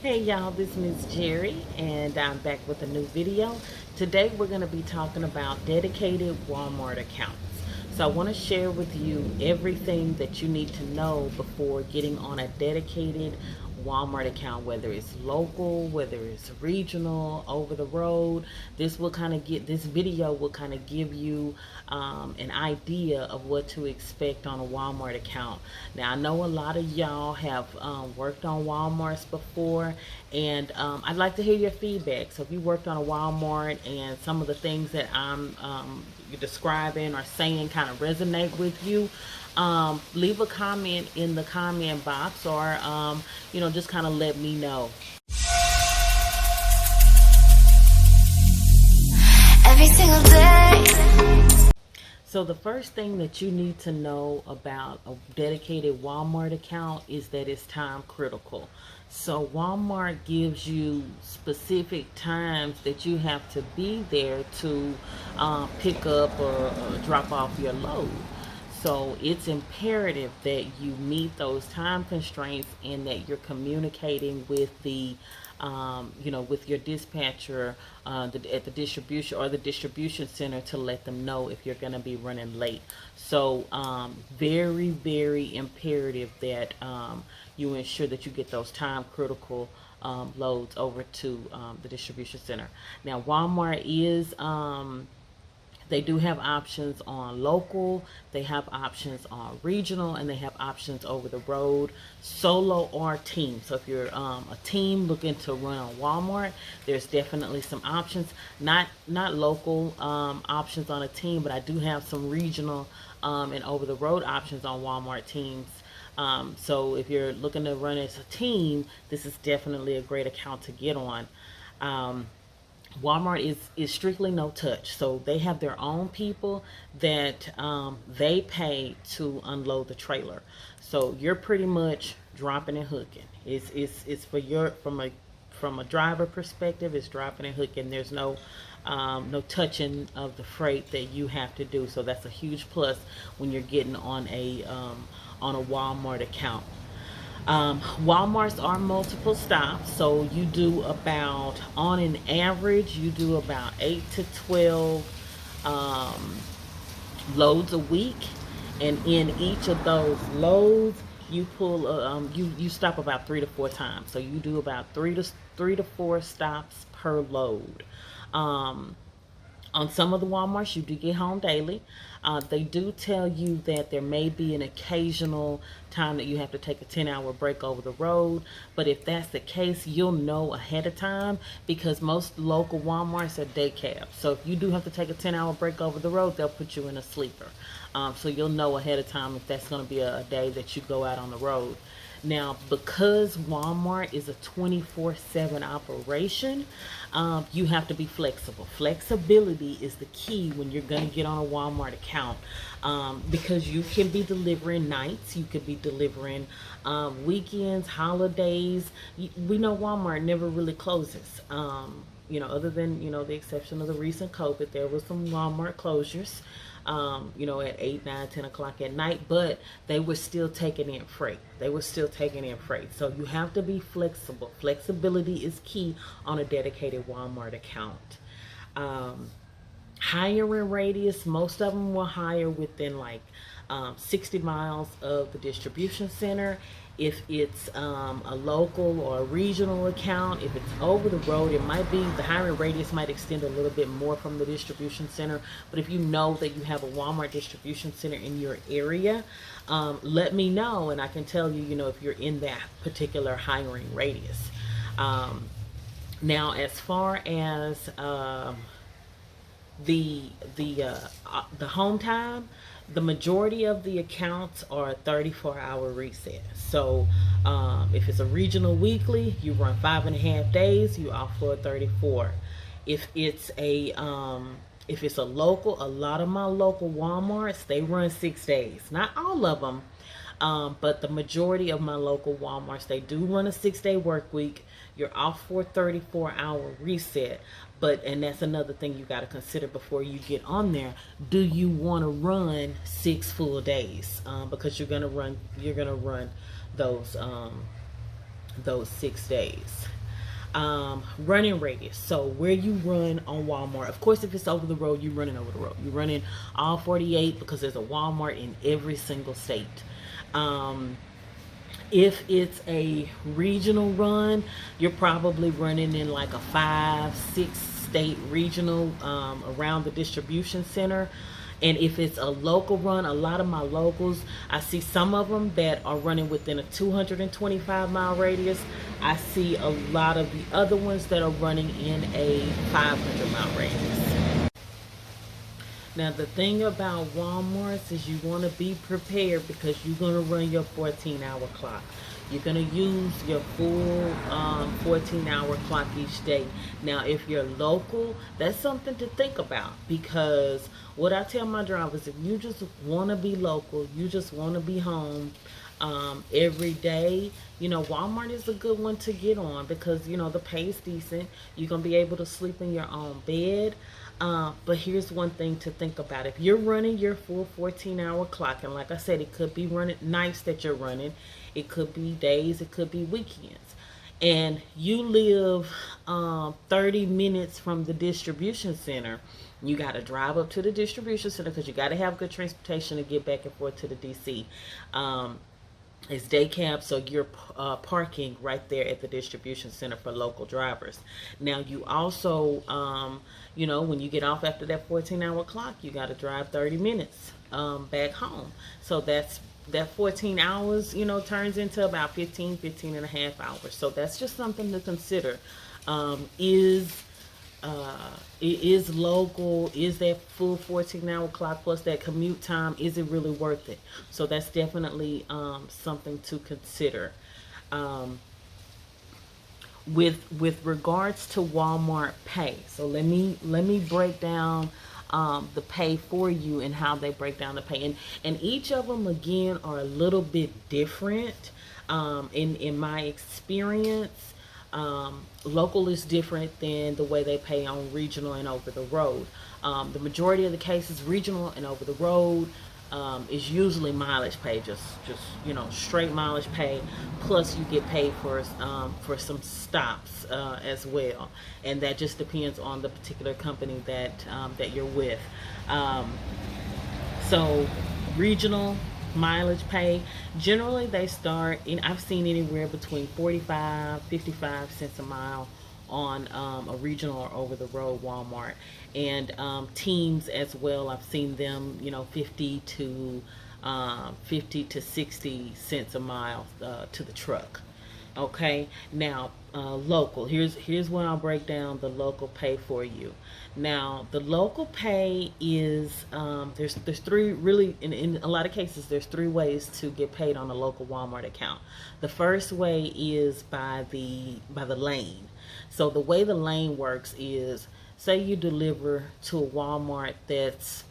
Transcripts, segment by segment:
Hey y'all, this is Ms. Jerry and I'm back with a new video. Today we're going to be talking about dedicated Walmart accounts. So I want to share with you everything that you need to know before getting on a dedicated Walmart account, whether it's local, whether it's regional, over the road. This video will kind of give you an idea of what to expect on a Walmart account. Now I know a lot of y'all have worked on Walmarts before, and I'd like to hear your feedback. So if you worked on a Walmart and some of the things that I'm describing or saying kind of resonate with you, leave a comment in the comment box, or just kind of let me know. Every single day. So the first thing that you need to know about a dedicated Walmart account is that it's time critical. So Walmart gives you specific times that you have to be there to pick up or drop off your load. So it's imperative that you meet those time constraints and that you're communicating with the with your dispatcher at the distribution or the distribution center to let them know if you're going to be running late. So very, very imperative that you ensure that you get those time critical loads over to the distribution center. Now Walmart is they do have options on local, they have options on regional, and they have options over the road, solo or team. So if you're a team looking to run on Walmart, there's definitely some options. Not local options on a team, but I do have some regional and over the road options on Walmart teams. So if you're looking to run as a team, this is definitely a great account to get on. Walmart is strictly no touch, so they have their own people that they pay to unload the trailer. So you're pretty much dropping and hooking. It's for your from a driver perspective, it's dropping and hooking. There's no touching of the freight that you have to do. So that's a huge plus when you're getting on a Walmart account. Walmarts are multiple stops, so you do about, on an average, you do about 8 to 12 loads a week, and in each of those loads, you pull you stop about 3 to 4 times. So you do about 3 to 4 stops per load. On some of the Walmarts, you do get home daily. They do tell you that there may be an occasional time that you have to take a 10-hour break over the road. But if that's the case, you'll know ahead of time, because most local Walmarts are day cabs. So if you do have to take a 10-hour break over the road, they'll put you in a sleeper. So you'll know ahead of time if that's going to be a day that you go out on the road. Now, because Walmart is a 24/7 operation, you have to be flexible. Flexibility is the key when you're going to get on a Walmart account, because you can be delivering nights, you could be delivering weekends, holidays. We know Walmart never really closes. Other than, the exception of the recent COVID, there was some Walmart closures, at 8, 9, 10 o'clock at night, but they were still taking in freight. So you have to be flexible. Flexibility is key on a dedicated Walmart account. Hiring radius, most of them will hire within 60 miles of the distribution center. If it's a local or a regional account, if it's over the road, the hiring radius might extend a little bit more from the distribution center. But if you know that you have a Walmart distribution center in your area, let me know, and I can tell you, if you're in that particular hiring radius. Now, as far as the home time, the majority of the accounts are 34-hour resets. So if it's a regional weekly, you run 5.5 days, you off for 34. If it's a local, a lot of my local Walmarts, they run 6 days. Not all of them, but the majority of my local Walmarts, they do run a 6-day work week. You're off for a 34-hour reset. And that's another thing you got to consider before you get on there. Do you want to run 6 full days? Because you're gonna run those those 6 days. Running radius. So where you run on Walmart. Of course, if it's over the road, you're running over the road. You're running all 48 because there's a Walmart in every single state. If it's a regional run, you're probably running in like a 5-6 state regional around the distribution center. And if it's a local run, a lot of my locals, I see some of them that are running within a 225-mile radius. I see a lot of the other ones that are running in a 500-mile radius. Now, the thing about Walmarts is you want to be prepared because you're going to run your 14-hour clock. You're going to use your full 14-hour clock each day. Now, if you're local, that's something to think about, because what I tell my drivers, if you just want to be local, you just want to be home every day, you know, Walmart is a good one to get on because, you know, the pay is decent. You're going to be able to sleep in your own bed. But here's one thing to think about. If you're running your full 14-hour clock, and like I said, it could be running nights that you're running, it could be days, it could be weekends, and you live 30 minutes from the distribution center, you got to drive up to the distribution center because you got to have good transportation to get back and forth to the DC. It's day cab, so you're parking right there at the distribution center for local drivers. Now, you also, you know, when you get off after that 14-hour clock, you got to drive 30 minutes back home. So that 14 hours, you know, turns into about 15 and a half hours. So that's just something to consider. It is local, is that full 14-hour clock plus that commute time, is it really worth it? So that's definitely something to consider. With regards to Walmart pay, so let me break down the pay for you and how they break down the pay, and each of them again are a little bit different. In my experience, local is different than the way they pay on regional and over the road. The majority of the cases, regional and over the road, is usually mileage pay, just you know, straight mileage pay, plus you get paid for some stops as well, and that just depends on the particular company that you're with. So regional mileage pay, generally they start in, I've seen anywhere between 45-55 cents a mile on a regional or over the road Walmart, and teams as well, I've seen them, you know, 50 to 60 cents a mile to the truck. Okay, now local, here's where I'll break down the local pay for you. Now, the local pay is there's three, really, in a lot of cases there's three ways to get paid on a local Walmart account. The first way is by the lane. So the way the lane works is, say you deliver to a Walmart that's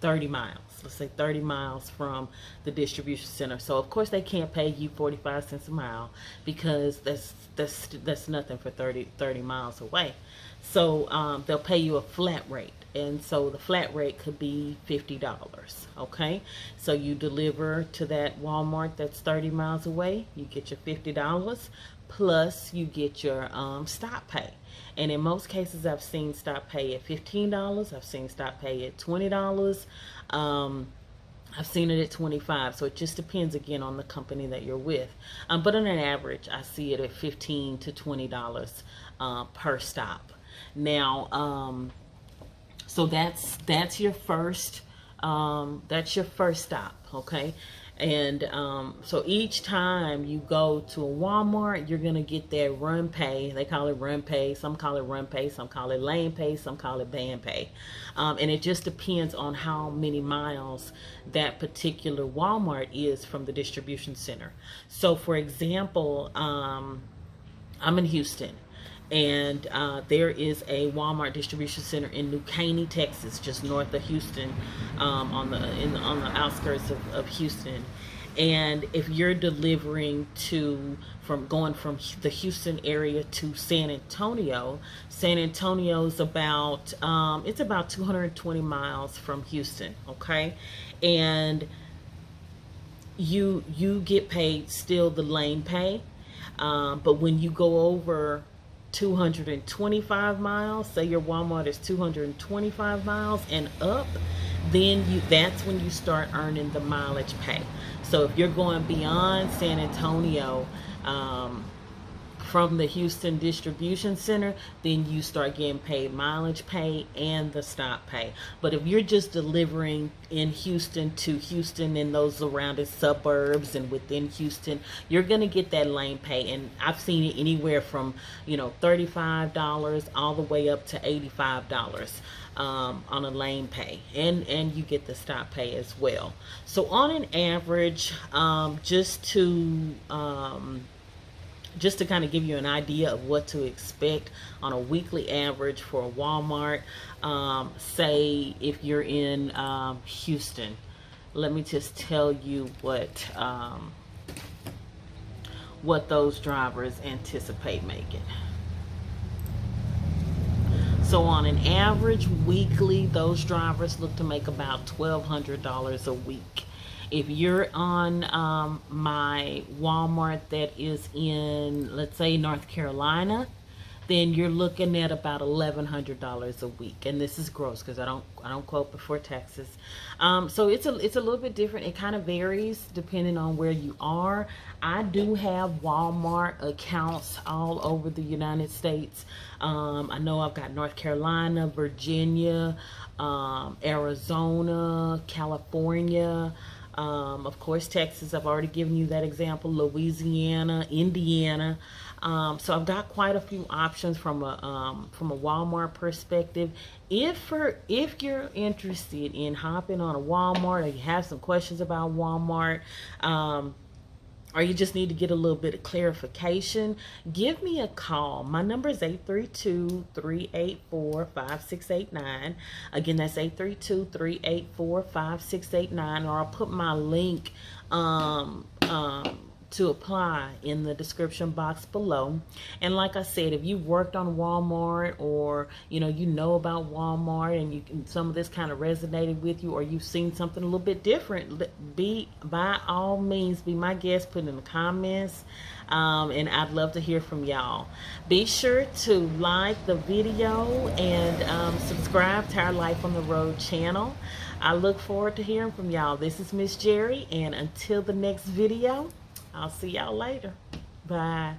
30 miles. Let's say 30 miles from the distribution center. So of course they can't pay you 45 cents a mile because that's nothing for 30 miles away. So they'll pay you a flat rate. And so the flat rate could be $50. Okay, so you deliver to that Walmart that's 30 miles away, you get your $50 plus you get your stop pay. And in most cases I've seen stop pay at $15, I've seen stop pay at $20, I've seen it at $25. So it just depends again on the company that you're with, but on an average I see it at $15 to $20 per stop. Now so that's your first stop. Okay, and so each time you go to a Walmart, you're gonna get that run pay. They call it run pay, some call it run pay, some call it lane pay, some call it band pay, and it just depends on how many miles that particular Walmart is from the distribution center. So for example, I'm in Houston, and there is a Walmart distribution center in New Caney, Texas, just north of Houston, on the outskirts of Houston. And if you're delivering going from the Houston area to San Antonio is about it's about 220 miles from Houston. Okay, and you get paid still the lane pay. But when you go over 225 miles, say your Walmart is 225 miles and up, then that's when you start earning the mileage pay. So if you're going beyond San Antonio, from the Houston distribution center, then you start getting paid mileage pay and the stop pay. But if you're just delivering in Houston to Houston and those surrounding suburbs and within Houston, you're going to get that lane pay. And I've seen it anywhere from, $35 all the way up to $85. On a lane pay, and you get the stop pay as well. So on an average, just to kind of give you an idea of what to expect on a weekly average for a Walmart, say if you're in Houston, let me just tell you what those drivers anticipate making. So on an average weekly, those drivers look to make about $1,200 a week. If you're on my Walmart that is in, let's say, North Carolina, then you're looking at about $1,100 a week, and this is gross because I don't quote before taxes. So it's a little bit different. It kind of varies depending on where you are. I do have Walmart accounts all over the United States. I know I've got North Carolina, Virginia, Arizona, California. Of course, Texas, I've already given you that example, Louisiana, Indiana. So I've got quite a few options from a Walmart perspective. If you're interested in hopping on a Walmart, or you have some questions about Walmart, or you just need to get a little bit of clarification, give me a call. My number is 832-384-5689. Again, that's 832-384-5689, or I'll put my link to apply in the description box below. And like I said, if you worked on Walmart, or you know about Walmart, and some of this kind of resonated with you, or you've seen something a little bit different, by all means be my guest, put in the comments, and I'd love to hear from y'all. Be sure to like the video and subscribe to our Life on the Road channel. I look forward to hearing from y'all. This is Miss Jerry, and until the next video, I'll see y'all later. Bye.